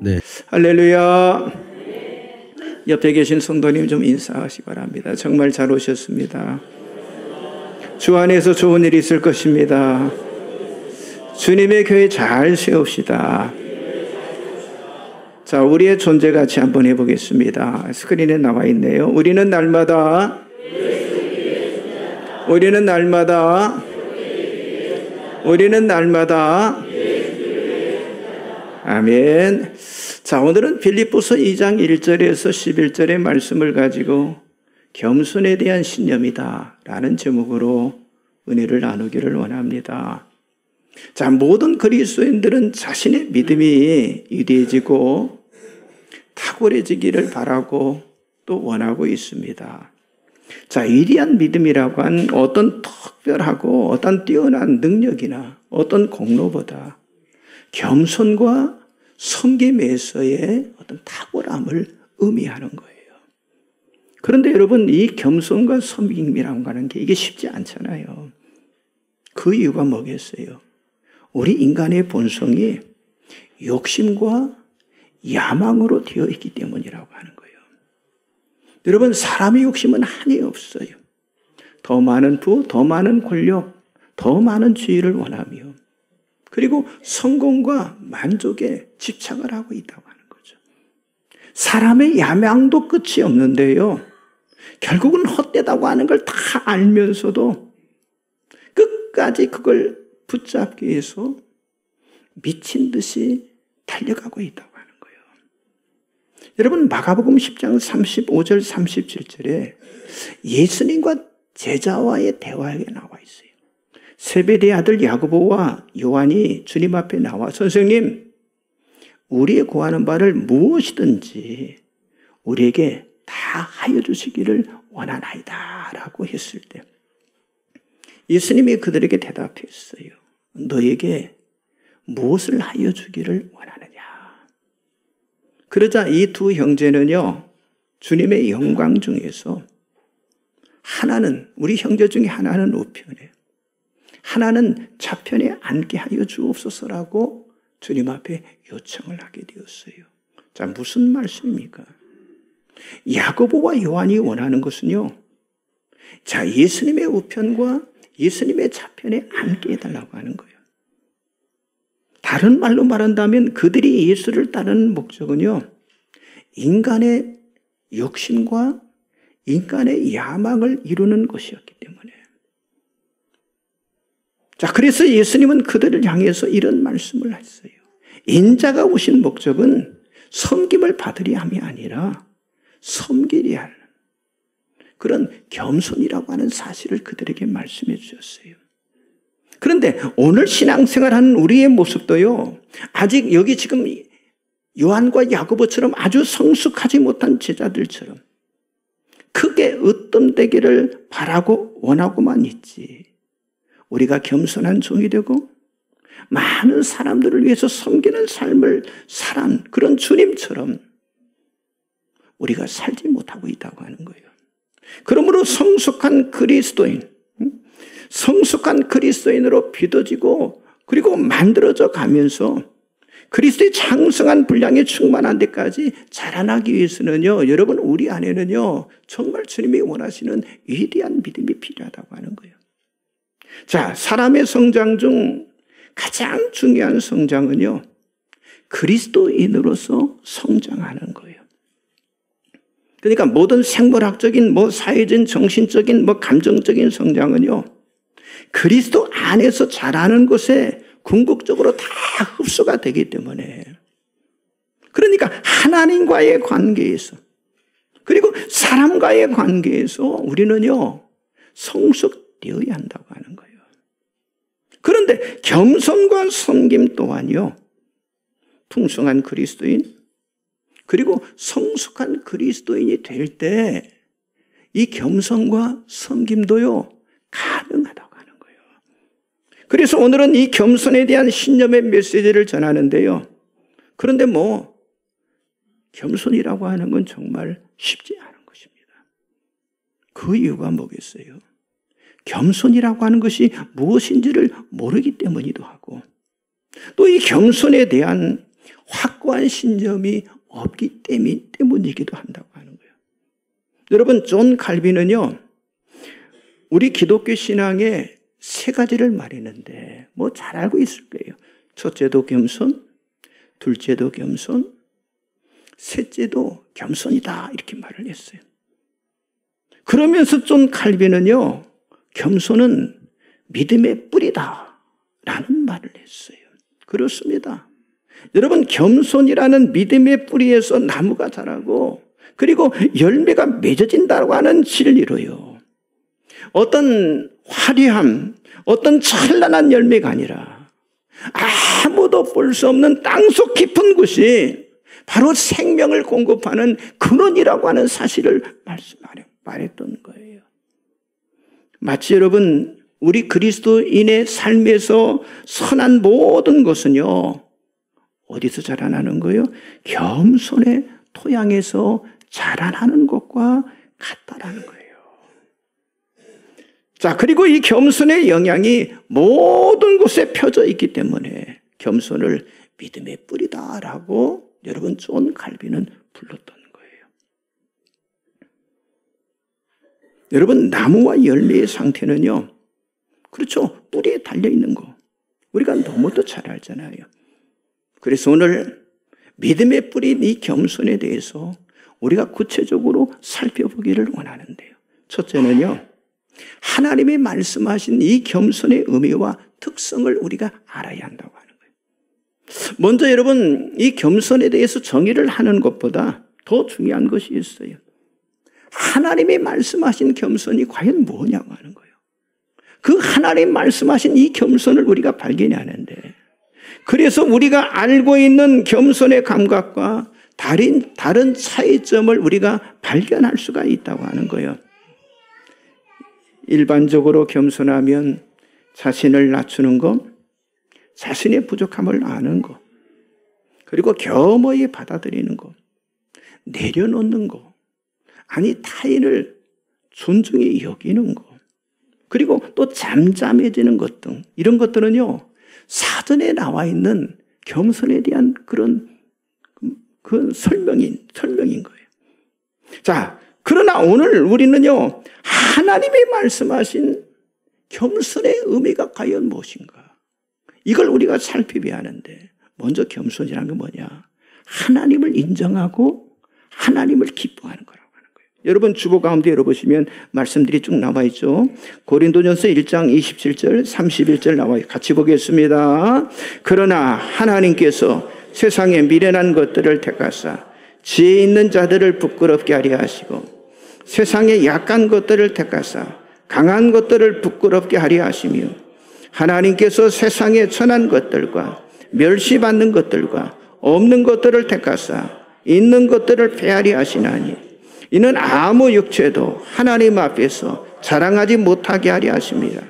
네. 할렐루야. 옆에 계신 성도님 좀 인사하시기 바랍니다. 정말 잘 오셨습니다. 주 안에서 좋은 일이 있을 것입니다. 주님의 교회 잘 세웁시다. 자, 우리의 존재 가치 한번 해보겠습니다. 스크린에 나와 있네요. 우리는 날마다 아멘. 자, 오늘은 빌립보서 2장 1절에서 11절의 말씀을 가지고 겸손에 대한 신념이다 라는 제목으로 은혜를 나누기를 원합니다. 자, 모든 그리스도인들은 자신의 믿음이 위대해지고 탁월해지기를 바라고 또 원하고 있습니다. 자, 위대한 믿음이라고 한 어떤 특별하고 어떤 뛰어난 능력이나 어떤 공로보다 겸손과 섬김에서의 어떤 탁월함을 의미하는 거예요. 그런데 여러분, 이 겸손과 섬김이라고 하는 게 이게 쉽지 않잖아요. 그 이유가 뭐겠어요? 우리 인간의 본성이 욕심과 야망으로 되어 있기 때문이라고 하는 거예요. 여러분, 사람의 욕심은 한이 없어요. 더 많은 부, 더 많은 권력, 더 많은 지위를 원하며 그리고 성공과 만족에 집착을 하고 있다고 하는 거죠. 사람의 야망도 끝이 없는데요. 결국은 헛되다고 하는 걸 다 알면서도 끝까지 그걸 붙잡기 위해서 미친 듯이 달려가고 있다고 하는 거예요. 여러분, 마가복음 10장 35절 37절에 예수님과 제자와의 대화에 나와 있어요. 세베대의 아들 야고보와 요한이 주님 앞에 나와 선생님, 우리의 구하는 바를 무엇이든지 우리에게 다 하여 주시기를 원하나이다 라고 했을 때 예수님이 그들에게 대답했어요. 너에게 무엇을 하여 주기를 원하느냐. 그러자 이 두 형제는요, 주님의 영광 중에서 하나는, 우리 형제 중에 하나는 우편에, 하나는 좌편에 앉게 하여 주옵소서라고 주님 앞에 요청을 하게 되었어요. 자, 무슨 말씀입니까? 야고보와 요한이 원하는 것은요, 자, 예수님의 우편과 예수님의 좌편에 앉게 해달라고 하는 거예요. 다른 말로 말한다면 그들이 예수를 따르는 목적은요, 인간의 욕심과 인간의 야망을 이루는 것이었기 때문에. 자, 그래서 예수님은 그들을 향해서 이런 말씀을 했어요. 인자가 오신 목적은 섬김을 받으려 함이 아니라 섬기려 하는 그런 겸손이라고 하는 사실을 그들에게 말씀해 주셨어요. 그런데 오늘 신앙생활하는 우리의 모습도요, 아직 여기 지금 요한과 야고보처럼 아주 성숙하지 못한 제자들처럼 크게 으뜸되기를 바라고 원하고만 있지, 우리가 겸손한 종이 되고 많은 사람들을 위해서 섬기는 삶을 살아온 그런 주님처럼 우리가 살지 못하고 있다고 하는 거예요. 그러므로 성숙한 그리스도인으로 빚어지고 그리고 만들어져 가면서 그리스도의 장성한 분량에 충만한 데까지 자라나기 위해서는요, 여러분, 우리 안에는요, 정말 주님이 원하시는 위대한 믿음이 필요하다고 하는 거예요. 자, 사람의 성장 중 가장 중요한 성장은요, 그리스도인으로서 성장하는 거예요. 그러니까 모든 생물학적인, 사회적인, 정신적인, 감정적인 성장은요, 그리스도 안에서 자라는 것에 궁극적으로 다 흡수가 되기 때문에, 그러니까 하나님과의 관계에서 그리고 사람과의 관계에서 우리는요, 성숙되어야 한다고 하는 거예요. 그런데 겸손과 섬김 또한요, 풍성한 그리스도인 그리고 성숙한 그리스도인이 될 때 이 겸손과 섬김도요, 가능하다고 하는 거예요. 그래서 오늘은 이 겸손에 대한 신념의 메시지를 전하는데요, 그런데 겸손이라고 하는 건 정말 쉽지 않은 것입니다. 그 이유가 뭐겠어요? 겸손이라고 하는 것이 무엇인지를 모르기 때문이기도 하고, 또 이 겸손에 대한 확고한 신념이 없기 때문이기도 한다고 하는 거예요. 여러분, 존 칼빈은요, 우리 기독교 신앙에 세 가지를 말했는데 뭐 잘 알고 있을 거예요. 첫째도 겸손, 둘째도 겸손, 셋째도 겸손이다, 이렇게 말을 했어요. 그러면서 존 칼빈은요, 겸손은 믿음의 뿌리다 라는 말을 했어요. 그렇습니다. 여러분, 겸손이라는 믿음의 뿌리에서 나무가 자라고 그리고 열매가 맺어진다고 하는 진리로요, 어떤 화려함, 어떤 찬란한 열매가 아니라 아무도 볼 수 없는 땅속 깊은 곳이 바로 생명을 공급하는 근원이라고 하는 사실을 말했던 거예요. 마치 여러분, 우리 그리스도인의 삶에서 선한 모든 것은요, 어디서 자라나는 거예요? 겸손의 토양에서 자라나는 것과 같다라는 거예요. 자, 그리고 이 겸손의 영향이 모든 곳에 펴져 있기 때문에 겸손을 믿음의 뿌리다라고 여러분 존 칼빈은 불렀던 거예요. 여러분, 나무와 열매의 상태는요, 그렇죠, 뿌리에 달려있는 거 우리가 너무도 잘 알잖아요. 그래서 오늘 믿음의 뿌리인 이 겸손에 대해서 우리가 구체적으로 살펴보기를 원하는데요, 첫째는요, 하나님이 말씀하신 이 겸손의 의미와 특성을 우리가 알아야 한다고 하는 거예요. 먼저 여러분, 이 겸손에 대해서 정의를 하는 것보다 더 중요한 것이 있어요. 하나님이 말씀하신 겸손이 과연 뭐냐고 하는 거예요. 그 하나님 말씀하신 이 겸손을 우리가 발견해야 하는데, 그래서 우리가 알고 있는 겸손의 감각과 다른 차이점을 우리가 발견할 수가 있다고 하는 거예요. 일반적으로 겸손하면 자신을 낮추는 것, 자신의 부족함을 아는 것, 그리고 겸허히 받아들이는 것, 내려놓는 것, 아니 타인을 존중히 여기는 것, 그리고 또 잠잠해지는 것 등 이런 것들은요, 사전에 나와 있는 겸손에 대한 그런 그 설명인 거예요. 자, 그러나 오늘 우리는요, 하나님이 말씀하신 겸손의 의미가 과연 무엇인가? 이걸 우리가 살펴봐야 하는데, 먼저 겸손이라는 게 뭐냐? 하나님을 인정하고 하나님을 기뻐하는 거라고 하는 거예요. 여러분, 주보 가운데 열어보시면 말씀들이 쭉 나와 있죠. 고린도전서 1장 27절, 31절 나와요. 같이 보겠습니다. 그러나 하나님께서 세상에 미련한 것들을 택하사 지혜 있는 자들을 부끄럽게 하려 하시고, 세상의 약한 것들을 택하사 강한 것들을 부끄럽게 하려 하시며, 하나님께서 세상의 천한 것들과 멸시받는 것들과 없는 것들을 택하사 있는 것들을 폐하려 하시나니, 이는 아무 육체도 하나님 앞에서 자랑하지 못하게 하려 하십니다.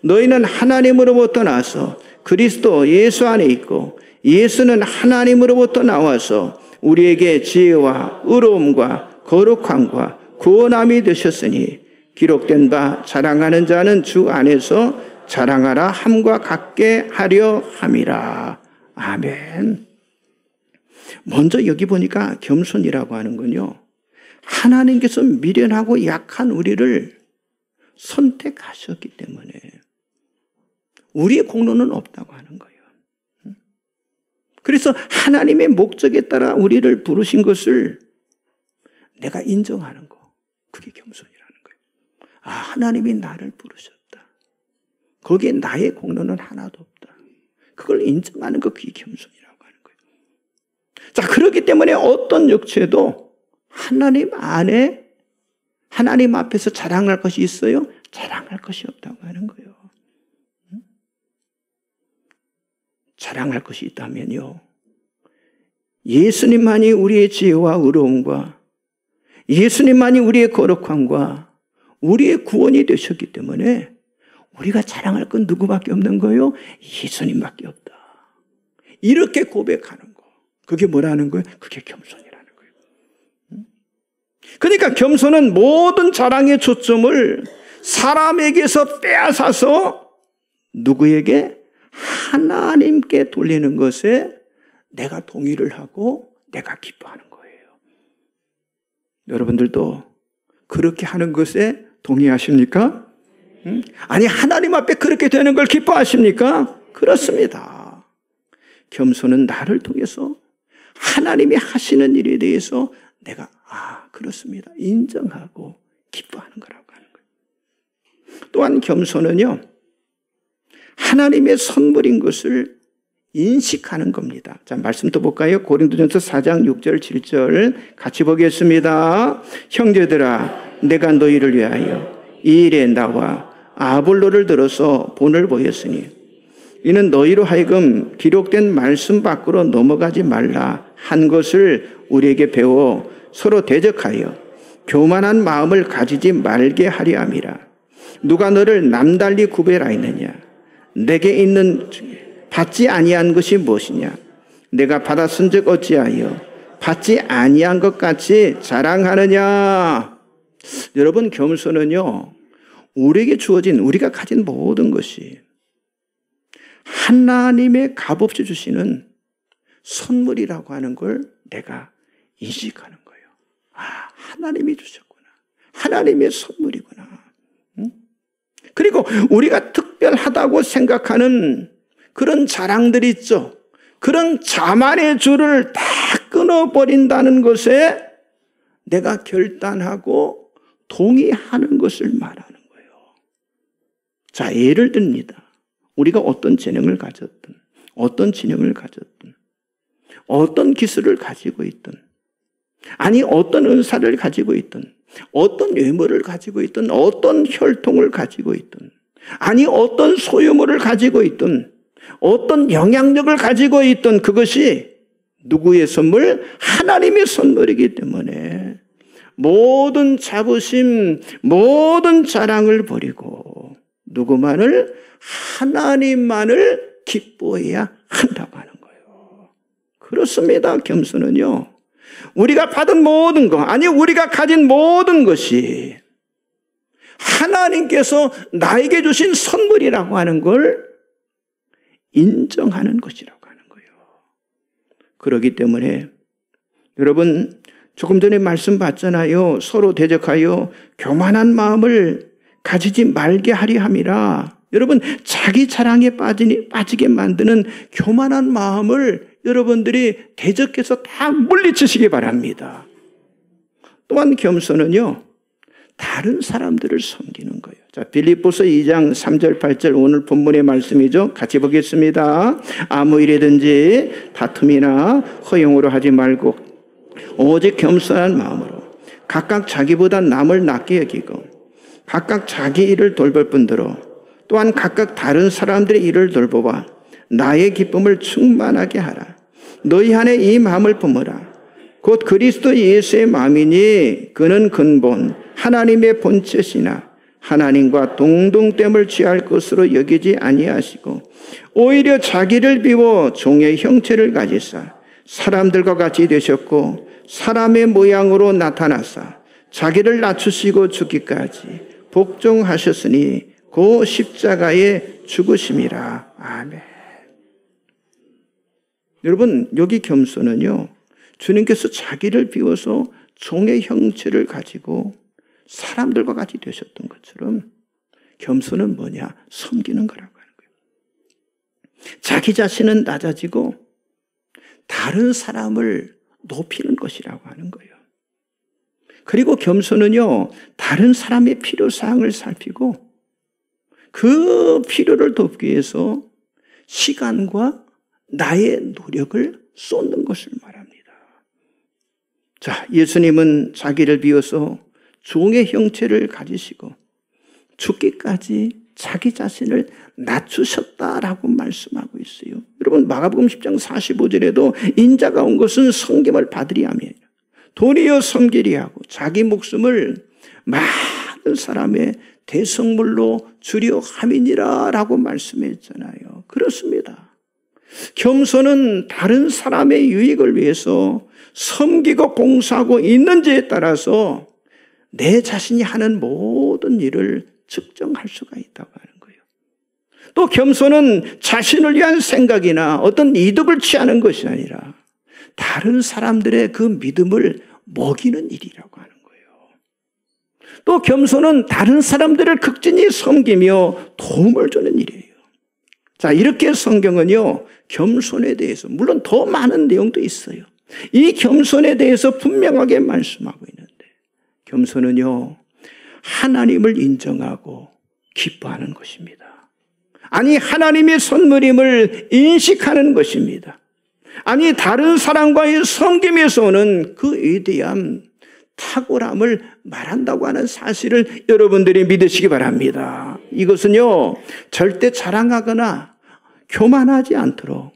너희는 하나님으로부터 나서 그리스도 예수 안에 있고, 예수는 하나님으로부터 나와서 우리에게 지혜와 의로움과 거룩함과 구원함이 되셨으니, 기록된 바 자랑하는 자는 주 안에서 자랑하라 함과 같게 하려 함이라. 아멘. 먼저 여기 보니까 겸손이라고 하는 건요, 하나님께서 미련하고 약한 우리를 선택하셨기 때문에 우리의 공로는 없다고 하는 거예요. 그래서 하나님의 목적에 따라 우리를 부르신 것을 내가 인정하는 거, 그게 겸손이라는 거예요. 아, 하나님이 나를 부르셨다. 거기에 나의 공로는 하나도 없다. 그걸 인정하는 거, 그게 겸손이라고 하는 거예요. 자, 그렇기 때문에 어떤 육체도 하나님 안에, 하나님 앞에서 자랑할 것이 있어요? 자랑할 것이 없다고 하는 거예요. 자랑할 것이 있다면요, 예수님만이 우리의 지혜와 의로움과 예수님만이 우리의 거룩함과 우리의 구원이 되셨기 때문에 우리가 자랑할 건 누구밖에 없는 거예요? 예수님밖에 없다. 이렇게 고백하는 거, 그게 뭐라는 거예요? 그게 겸손이라는 거예요. 그러니까 겸손은 모든 자랑의 초점을 사람에게서 빼앗아서 누구에게? 하나님께 돌리는 것에 내가 동의를 하고 내가 기뻐하는 거예요. 여러분들도 그렇게 하는 것에 동의하십니까? 아니, 하나님 앞에 그렇게 되는 걸 기뻐하십니까? 그렇습니다. 겸손은 나를 통해서 하나님이 하시는 일에 대해서 내가 그렇습니다. 인정하고 기뻐하는 거라고 하는 거예요. 또한 겸손은요, 하나님의 선물인 것을 인식하는 겁니다. 자, 말씀 또 볼까요? 고린도전서 4장 6절 7절 같이 보겠습니다. 형제들아, 내가 너희를 위하여 이 일에 나와 아볼로를 들어서 본을 보였으니 이는 너희로 하여금 기록된 말씀 밖으로 넘어가지 말라 한 것을 우리에게 배워 서로 대적하여 교만한 마음을 가지지 말게 하려 함이라. 누가 너를 남달리 구별하였느냐? 내게 있는 받지 아니한 것이 무엇이냐? 내가 받았은즉 어찌하여 받지 아니한 것 같이 자랑하느냐? 여러분, 겸손은요, 우리에게 주어진, 우리가 가진 모든 것이 하나님의 값없이 주시는 선물이라고 하는 걸 내가 인식하는 거예요. 하나님이 주셨구나. 하나님의 선물이구나. 그리고 우리가 특별하다고 생각하는 그런 자랑들이 있죠. 그런 자만의 줄을 다 끊어버린다는 것에 내가 결단하고 동의하는 것을 말하는 거예요. 자, 예를 듭니다. 우리가 어떤 재능을 가졌든, 어떤 지능을 가졌든, 어떤 기술을 가지고 있든, 아니 어떤 은사를 가지고 있든, 어떤 외모를 가지고 있든, 어떤 혈통을 가지고 있든, 아니 어떤 소유물을 가지고 있든, 어떤 영향력을 가지고 있든, 그것이 누구의 선물? 하나님의 선물이기 때문에 모든 자부심, 모든 자랑을 버리고 누구만을? 하나님만을 기뻐해야 한다고 하는 거예요. 그렇습니다. 겸손은요, 우리가 받은 모든 것, 아니 우리가 가진 모든 것이 하나님께서 나에게 주신 선물이라고 하는 걸 인정하는 것이라고 하는 거예요. 그렇기 때문에 여러분, 조금 전에 말씀 봤잖아요. 서로 대적하여 교만한 마음을 가지지 말게 하려 함이라. 여러분, 자기 자랑에 빠지게 만드는 교만한 마음을 여러분들이 대적해서 다 물리치시기 바랍니다. 또한 겸손은요, 다른 사람들을 섬기는 거예요. 자, 빌립보서 2장 3절 8절 오늘 본문의 말씀이죠. 같이 보겠습니다. 아무 일이든지 다툼이나 허용으로 하지 말고 오직 겸손한 마음으로 각각 자기보다 남을 낮게 여기고 각각 자기 일을 돌볼 뿐더러 또한 각각 다른 사람들의 일을 돌보아 나의 기쁨을 충만하게 하라. 너희 안에 이 마음을 품으라. 곧 그리스도 예수의 마음이니 그는 근본 하나님의 본체시나 하나님과 동등됨을 취할 것으로 여기지 아니하시고 오히려 자기를 비워 종의 형체를 가지사 사람들과 같이 되셨고 사람의 모양으로 나타나사 자기를 낮추시고 죽기까지 복종하셨으니 그 십자가에 죽으심이라. 아멘. 여러분, 여기 겸손은요, 주님께서 자기를 비워서 종의 형체를 가지고 사람들과 같이 되셨던 것처럼 겸손은 뭐냐? 섬기는 거라고 하는 거예요. 자기 자신은 낮아지고 다른 사람을 높이는 것이라고 하는 거예요. 그리고 겸손은요, 다른 사람의 필요사항을 살피고 그 필요를 돕기 위해서 시간과 나의 노력을 쏟는 것을 말합니다. 자, 예수님은 자기를 비워서 종의 형체를 가지시고 죽기까지 자기 자신을 낮추셨다라고 말씀하고 있어요. 여러분, 마가복음 10장 45절에도 인자가 온 것은 섬김을 받으리 하며 도리어 섬기리 하고 자기 목숨을 많은 사람의 대성물로 주려 함이니라 라고 말씀했잖아요. 그렇습니다. 겸손은 다른 사람의 유익을 위해서 섬기고 봉사하고 있는지에 따라서 내 자신이 하는 모든 일을 측정할 수가 있다고 하는 거예요. 또 겸손은 자신을 위한 생각이나 어떤 이득을 취하는 것이 아니라 다른 사람들의 그 믿음을 먹이는 일이라고 하는 거예요. 또 겸손은 다른 사람들을 극진히 섬기며 도움을 주는 일이에요. 자, 이렇게 성경은요, 겸손에 대해서, 물론 더 많은 내용도 있어요. 이 겸손에 대해서 분명하게 말씀하고 있는데, 겸손은요, 하나님을 인정하고 기뻐하는 것입니다. 아니, 하나님의 선물임을 인식하는 것입니다. 아니, 다른 사람과의 섬김에서 오는 그 위대한 탁월함을 말한다고 하는 사실을 여러분들이 믿으시기 바랍니다. 이것은요, 절대 자랑하거나 교만하지 않도록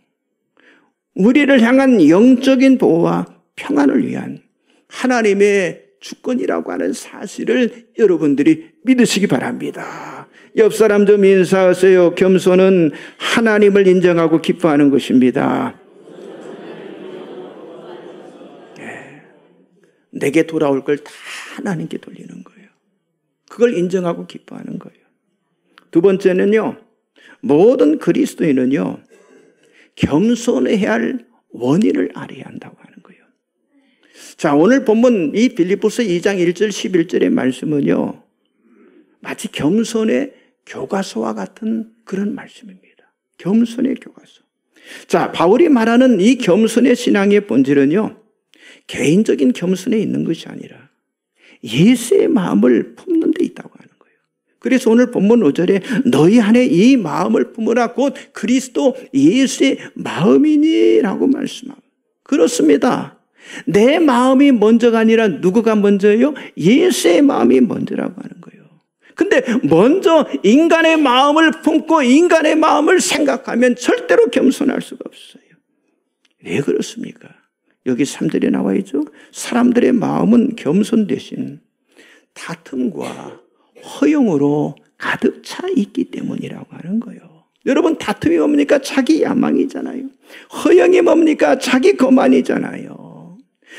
우리를 향한 영적인 보호와 평안을 위한 하나님의 주권이라고 하는 사실을 여러분들이 믿으시기 바랍니다. 옆 사람 좀 인사하세요. 겸손은 하나님을 인정하고 기뻐하는 것입니다. 내게 돌아올 걸 다 하나님께 돌리는 거예요. 그걸 인정하고 기뻐하는 거예요. 두 번째는요, 모든 그리스도인은요, 겸손해야 할 원인을 알아야 한다고 하는 거예요. 자, 오늘 본문 이 빌립보서 2장 1절 11절의 말씀은요, 마치 겸손의 교과서와 같은 그런 말씀입니다. 겸손의 교과서. 자, 바울이 말하는 이 겸손의 신앙의 본질은요, 개인적인 겸손에 있는 것이 아니라 예수의 마음을 품는 데 있다고 하는 거예요. 그래서 오늘 본문 5절에 너희 안에 이 마음을 품으라 곧 그리스도 예수의 마음이니라고 말씀하고, 그렇습니다. 내 마음이 먼저가 아니라 누구가 먼저예요? 예수의 마음이 먼저라고 하는 거예요. 근데 먼저 인간의 마음을 품고 인간의 마음을 생각하면 절대로 겸손할 수가 없어요. 왜 그렇습니까? 여기 3절에 나와 있죠. 사람들의 마음은 겸손 대신 다툼과 허용으로 가득 차 있기 때문이라고 하는 거예요. 여러분, 다툼이 뭡니까? 자기 야망이잖아요. 허용이 뭡니까? 자기 거만이잖아요.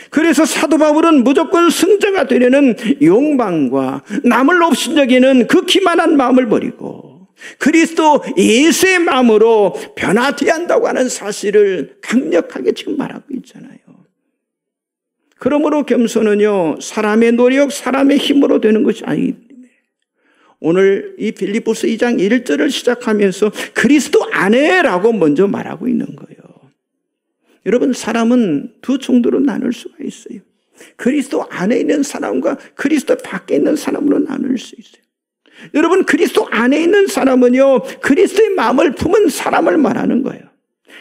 그래서 사도 바울은 무조건 승자가 되려는 욕망과 남을 업신여기는 그 기만한 마음을 버리고 그리스도 예수의 마음으로 변화되어야 한다고 하는 사실을 강력하게 지금 말하고 있잖아요. 그러므로 겸손은요, 사람의 노력, 사람의 힘으로 되는 것이 아니기 때문에 오늘 이 빌립보서 2장 1절을 시작하면서 그리스도 안에라고 먼저 말하고 있는 거예요. 여러분, 사람은 두 정도로 나눌 수가 있어요. 그리스도 안에 있는 사람과 그리스도 밖에 있는 사람으로 나눌 수 있어요. 여러분, 그리스도 안에 있는 사람은요, 그리스도의 마음을 품은 사람을 말하는 거예요.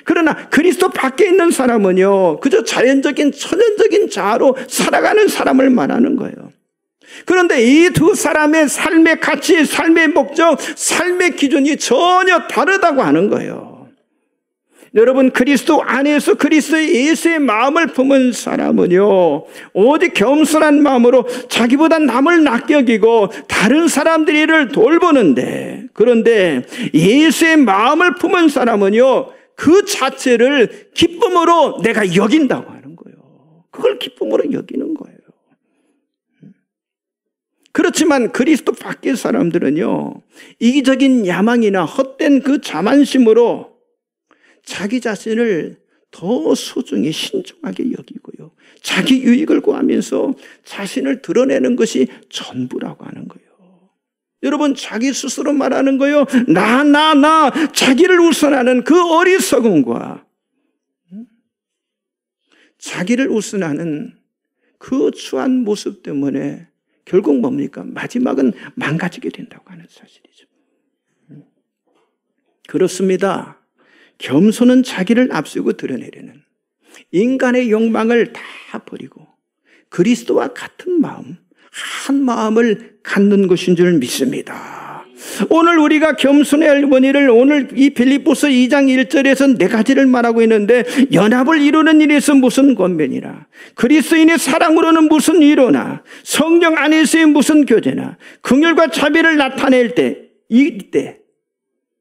그러나 그리스도 밖에 있는 사람은요, 그저 자연적인 천연적인 자아로 살아가는 사람을 말하는 거예요. 그런데 이 두 사람의 삶의 가치, 삶의 목적, 삶의 기준이 전혀 다르다고 하는 거예요. 여러분, 그리스도 안에서 그리스도의 예수의 마음을 품은 사람은요, 오직 겸손한 마음으로 자기보다 남을 낮게 여기고 다른 사람들을 돌보는데, 그런데 예수의 마음을 품은 사람은요, 그 자체를 기쁨으로 내가 여긴다고 하는 거예요. 그걸 기쁨으로 여기는 거예요. 그렇지만 그리스도 밖의 사람들은요, 이기적인 야망이나 헛된 그 자만심으로 자기 자신을 더 소중히 신중하게 여기고요, 자기 유익을 구하면서 자신을 드러내는 것이 전부라고 하는 거예요. 여러분, 자기 스스로 말하는 거예요. 나 자기를 우선하는 그 어리석음과 자기를 우선하는 그 추한 모습 때문에 결국 뭡니까? 마지막은 망가지게 된다고 하는 사실이죠. 그렇습니다. 겸손은 자기를 앞세우고 드러내려는 인간의 욕망을 다 버리고 그리스도와 같은 마음, 한 마음을 갖는 것인 줄 믿습니다. 오늘 우리가 겸손해야 할 원인을 오늘 이 빌립보서 2장 1절에서 네 가지를 말하고 있는데, 연합을 이루는 일에서 무슨 권면이나, 그리스도인의 사랑으로는 무슨 위로나, 성령 안에서의 무슨 교제나, 긍휼과 자비를 나타낼 때, 이때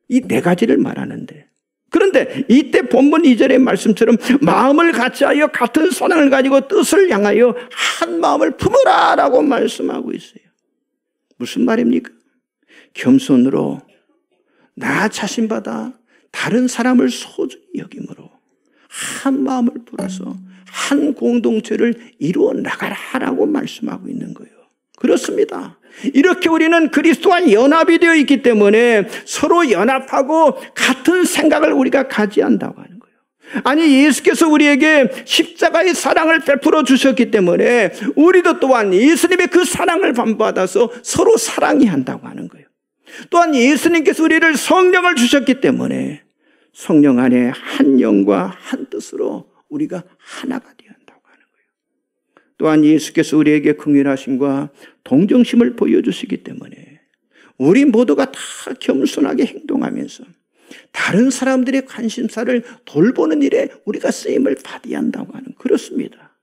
이 네 가지를 말하는데, 그런데 이때 본문 2절의 말씀처럼 마음을 같이하여 같은 사랑을 가지고 뜻을 향하여 한 마음을 품으라 라고 말씀하고 있어요. 무슨 말입니까? 겸손으로 나 자신보다 다른 사람을 소중히 여김으로 한 마음을 불어서 한 공동체를 이루어 나가라라고 말씀하고 있는 거예요. 그렇습니다. 이렇게 우리는 그리스도와 연합이 되어 있기 때문에 서로 연합하고 같은 생각을 우리가 가져야 한다고 하는 거예요. 아니, 예수께서 우리에게 십자가의 사랑을 베풀어 주셨기 때문에 우리도 또한 예수님의 그 사랑을 받아서 서로 사랑해야 한다고 하는 거예요. 또한 예수님께서 우리를 성령을 주셨기 때문에 성령 안에 한 영과 한 뜻으로 우리가 하나가 되어야 한다고 하는 거예요. 또한 예수께서 우리에게 긍휼하심과 동정심을 보여주시기 때문에 우리 모두가 다 겸손하게 행동하면서 다른 사람들의 관심사를 돌보는 일에 우리가 쓰임을 받아야 한다고 하는, 그렇습니다.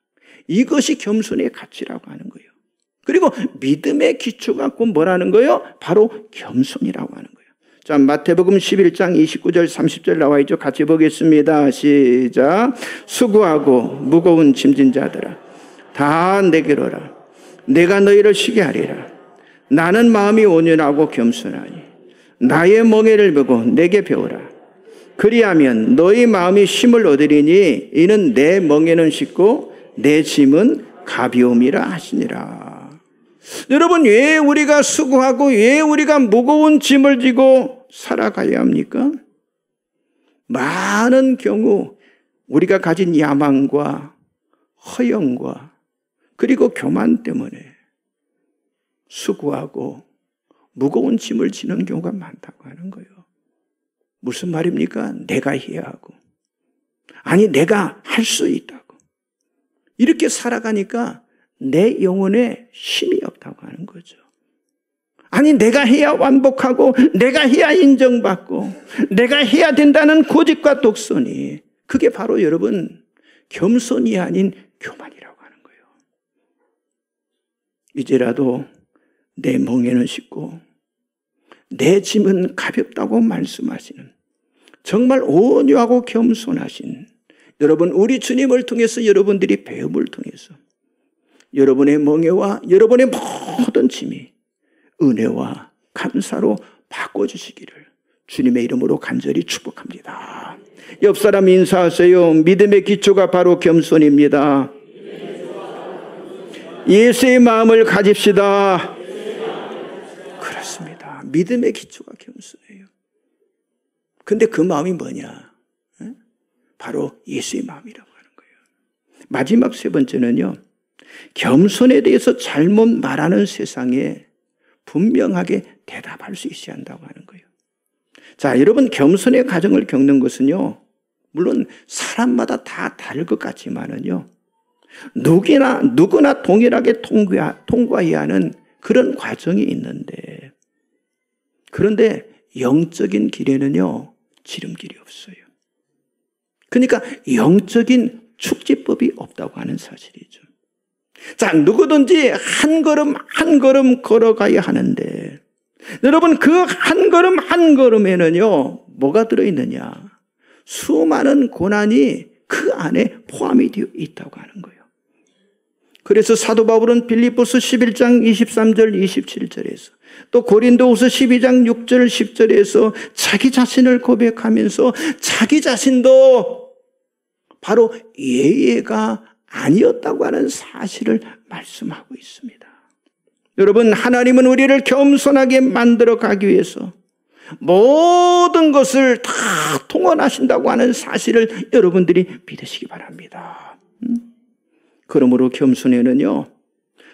이것이 겸손의 가치라고 하는 거예요. 그리고 믿음의 기초가 곧 뭐라는 거예요? 바로 겸손이라고 하는 거예요. 자, 마태복음 11장 29절 30절 나와 있죠. 같이 보겠습니다. 시작. 수고하고 무거운 짐진 자들아 다 내게로 오라. 내가 너희를 쉬게 하리라. 나는 마음이 온유하고 겸손하니 나의 멍에를 메고 내게 배우라. 그리하면 너희 마음이 쉼을 얻으리니 이는 내 멍에는 쉽고 내 짐은 가벼움이라 하시니라. 여러분, 왜 우리가 수고하고 왜 우리가 무거운 짐을 지고 살아가야 합니까? 많은 경우 우리가 가진 야망과 허영과 그리고 교만 때문에 수고하고 무거운 짐을 지는 경우가 많다고 하는 거예요. 무슨 말입니까? 내가 해야 하고, 아니 내가 할 수 있다고, 이렇게 살아가니까 내 영혼에 힘이 없다고 하는 거죠. 아니 내가 해야 완복하고 내가 해야 인정받고 내가 해야 된다는 고집과 독선이, 그게 바로 여러분 겸손이 아닌 교만이라고 하는 거예요. 이제라도 내 멍에는 쉽고 내 짐은 가볍다고 말씀하시는 정말 온유하고 겸손하신 여러분, 우리 주님을 통해서 여러분들이 배움을 통해서 여러분의 멍에와 여러분의 모든 짐이 은혜와 감사로 바꿔주시기를 주님의 이름으로 간절히 축복합니다. 옆 사람 인사하세요. 믿음의 기초가 바로 겸손입니다. 예수의 마음을 가집시다. 그렇습니다. 믿음의 기초가 겸손해요. 근데 그 마음이 뭐냐? 바로 예수의 마음이라고 하는 거예요. 마지막 세 번째는요, 겸손에 대해서 잘못 말하는 세상에 분명하게 대답할 수 있어야 한다고 하는 거예요. 자, 여러분, 겸손의 과정을 겪는 것은요, 물론 사람마다 다 다를 것 같지만은요, 누구나 동일하게 통과해야 하는 그런 과정이 있는데, 그런데 영적인 길에는요, 지름길이 없어요. 그러니까 영적인 축지법이 없다고 하는 사실이죠. 자, 누구든지 한 걸음 한 걸음 걸어가야 하는데, 여러분, 그 한 걸음 한 걸음에는요, 뭐가 들어있느냐? 수많은 고난이 그 안에 포함이 되어 있다고 하는 거예요. 그래서 사도 바울은 빌립보서 11장 23절 27절에서 또 고린도후서 12장 6절 10절에서 자기 자신을 고백하면서 자기 자신도 바로 예의가 아니었다고 하는 사실을 말씀하고 있습니다. 여러분, 하나님은 우리를 겸손하게 만들어 가기 위해서 모든 것을 다 통원하신다고 하는 사실을 여러분들이 믿으시기 바랍니다. 그러므로 겸손에는요,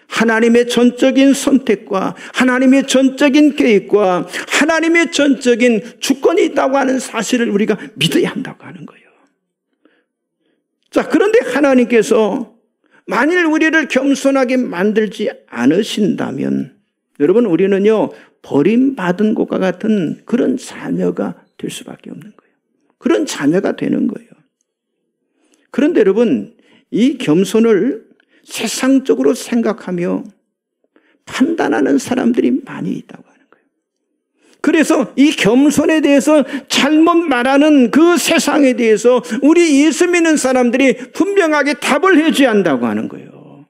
하나님의 전적인 선택과 하나님의 전적인 계획과 하나님의 전적인 주권이 있다고 하는 사실을 우리가 믿어야 한다고 하는 거예요. 자, 그런데 하나님께서 만일 우리를 겸손하게 만들지 않으신다면 여러분, 우리는요, 버림받은 것과 같은 그런 자녀가 될 수밖에 없는 거예요. 그런 자녀가 되는 거예요. 그런데 여러분, 이 겸손을 세상적으로 생각하며 판단하는 사람들이 많이 있다고 하는 거예요. 그래서 이 겸손에 대해서 잘못 말하는 그 세상에 대해서 우리 예수 믿는 사람들이 분명하게 답을 해줘야 한다고 하는 거예요.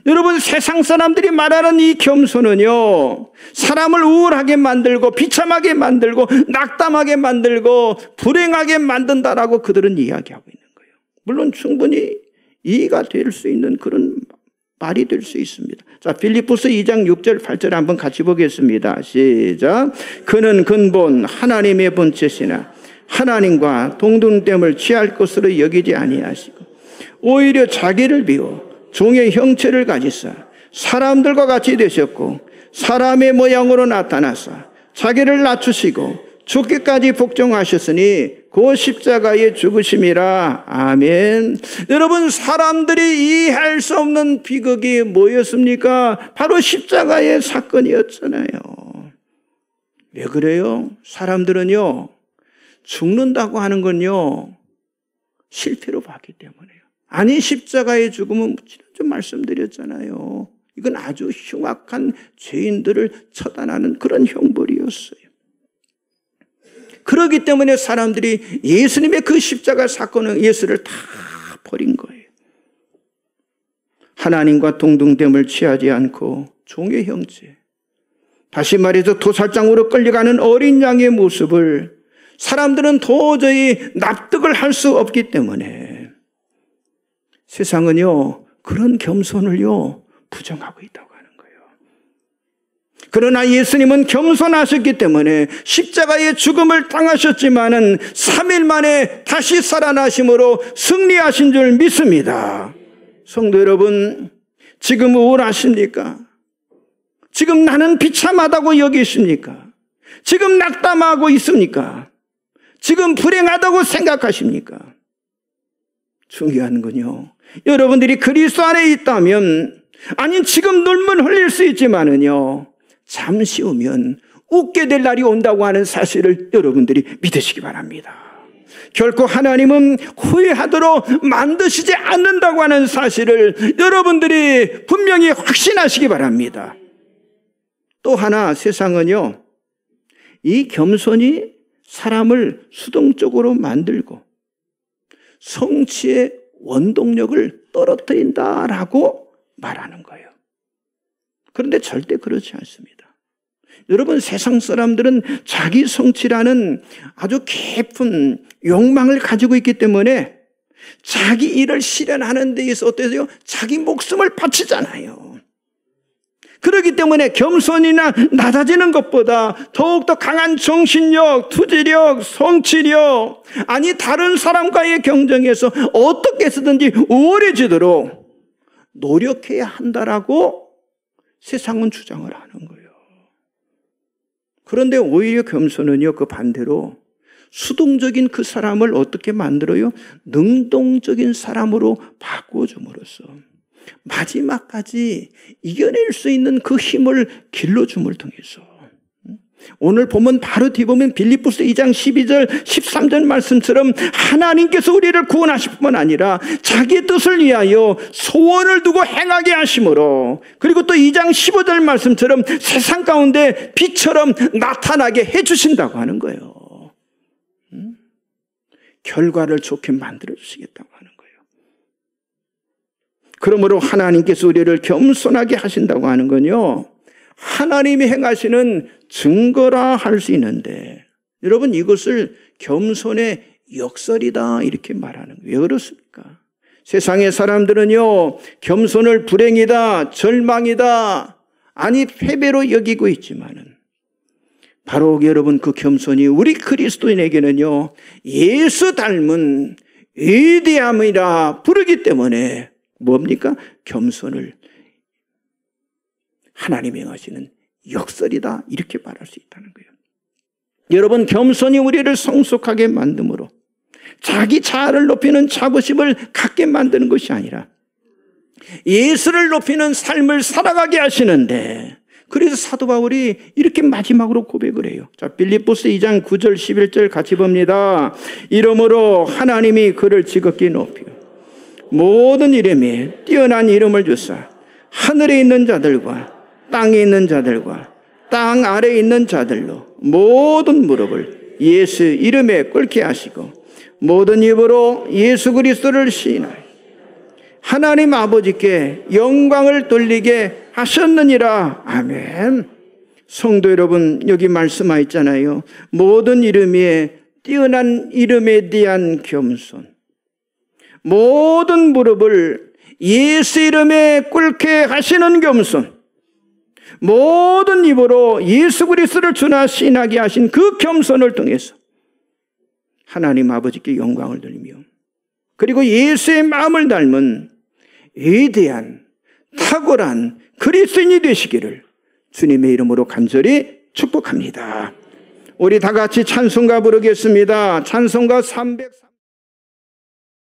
여러분, 세상 사람들이 말하는 이 겸손은요, 사람을 우울하게 만들고 비참하게 만들고 낙담하게 만들고 불행하게 만든다라고 그들은 이야기하고 있는 거예요. 물론 충분히 이해가 될 수 있는 그런 말이 될 수 있습니다. 자, 빌립보서 2장 6절 8절 한번 같이 보겠습니다. 시작. 그는 근본 하나님의 본체시나 하나님과 동등됨을 취할 것으로 여기지 아니하시고 오히려 자기를 비워 종의 형체를 가지사 사람들과 같이 되셨고 사람의 모양으로 나타나사 자기를 낮추시고 죽기까지 복종하셨으니 그 십자가의 죽으심이라. 아멘. 여러분, 사람들이 이해할 수 없는 비극이 뭐였습니까? 바로 십자가의 사건이었잖아요. 왜 그래요? 사람들은요, 죽는다고 하는 건요, 실패로 봤기 때문에요. 아니, 십자가의 죽음은 지난주 말씀드렸잖아요. 이건 아주 흉악한 죄인들을 처단하는 그런 형벌이었어요. 그렇기 때문에 사람들이 예수님의 그 십자가 사건은 예수를 다 버린 거예요. 하나님과 동등됨을 취하지 않고 종의 형체, 다시 말해서 도살장으로 끌려가는 어린 양의 모습을 사람들은 도저히 납득을 할 수 없기 때문에 세상은요, 그런 겸손을요, 부정하고 있다고 하는 거예요. 그러나 예수님은 겸손하셨기 때문에 십자가의 죽음을 당하셨지만은 3일 만에 다시 살아나심으로 승리하신 줄 믿습니다. 성도 여러분, 지금 우울하십니까? 지금 나는 비참하다고 여기십니까? 지금 낙담하고 있습니까? 지금 불행하다고 생각하십니까? 중요한 건요, 여러분들이 그리스도 안에 있다면, 아니 지금 눈물 흘릴 수 있지만은요, 잠시 후면 웃게 될 날이 온다고 하는 사실을 여러분들이 믿으시기 바랍니다. 결코 하나님은 후회하도록 만드시지 않는다고 하는 사실을 여러분들이 분명히 확신하시기 바랍니다. 또 하나, 세상은요, 이 겸손이 사람을 수동적으로 만들고 성취의 원동력을 떨어뜨린다라고 말하는 거예요. 그런데 절대 그렇지 않습니다. 여러분, 세상 사람들은 자기 성취라는 아주 깊은 욕망을 가지고 있기 때문에 자기 일을 실현하는 데 있어서 어때요? 자기 목숨을 바치잖아요. 그렇기 때문에 겸손이나 낮아지는 것보다 더욱더 강한 정신력, 투지력, 성취력, 아니 다른 사람과의 경쟁에서 어떻게 해서든지 우월해지도록 노력해야 한다라고 세상은 주장을 하는 거예요. 그런데 오히려 겸손은요, 그 반대로 수동적인 그 사람을 어떻게 만들어요? 능동적인 사람으로 바꿔줌으로써 마지막까지 이겨낼 수 있는 그 힘을 길러줌을 통해서, 오늘 보면 바로 뒤보면 빌립보서 2장 12절 13절 말씀처럼 하나님께서 우리를 구원하실 뿐만 아니라 자기의 뜻을 위하여 소원을 두고 행하게 하심으로, 그리고 또 2장 15절 말씀처럼 세상 가운데 빛처럼 나타나게 해주신다고 하는 거예요. 결과를 좋게 만들어 주시겠다고 하는 거예요. 그러므로 하나님께서 우리를 겸손하게 하신다고 하는 건요, 하나님이 행하시는 증거라 할 수 있는데, 여러분, 이것을 겸손의 역설이다 이렇게 말하는 거예요. 왜 그렇습니까? 세상의 사람들은요, 겸손을 불행이다, 절망이다, 아니 패배로 여기고 있지만은 바로 여러분, 그 겸손이 우리 그리스도인에게는요, 예수 닮은 위대함이라 부르기 때문에 뭡니까? 겸손을 하나님이 행하시는 역설이다 이렇게 말할 수 있다는 거예요. 여러분, 겸손이 우리를 성숙하게 만듦으로 자기 자아를 높이는 자부심을 갖게 만드는 것이 아니라 예수를 높이는 삶을 살아가게 하시는데, 그래서 사도 바울이 이렇게 마지막으로 고백을 해요. 자, 빌립보서 2장 9절 11절 같이 봅니다. 이러므로 하나님이 그를 지극히 높여 모든 이름에 뛰어난 이름을 주사 하늘에 있는 자들과 땅에 있는 자들과 땅 아래에 있는 자들로 모든 무릎을 예수 이름에 꿇게 하시고 모든 입으로 예수 그리스도를 시인하여 하나님 아버지께 영광을 돌리게 하셨느니라. 아멘. 성도 여러분, 여기 말씀하여 있잖아요. 모든 이름 위에 뛰어난 이름에 대한 겸손, 모든 무릎을 예수 이름에 꿇게 하시는 겸손, 모든 입으로 예수 그리스도를 주나 시인하게 하신 그 겸손을 통해서 하나님 아버지께 영광을 돌리며, 그리고 예수의 마음을 닮은 위대한 탁월한 그리스도인이 되시기를 주님의 이름으로 간절히 축복합니다. 우리 다 같이 찬송가 부르겠습니다. 찬송가 300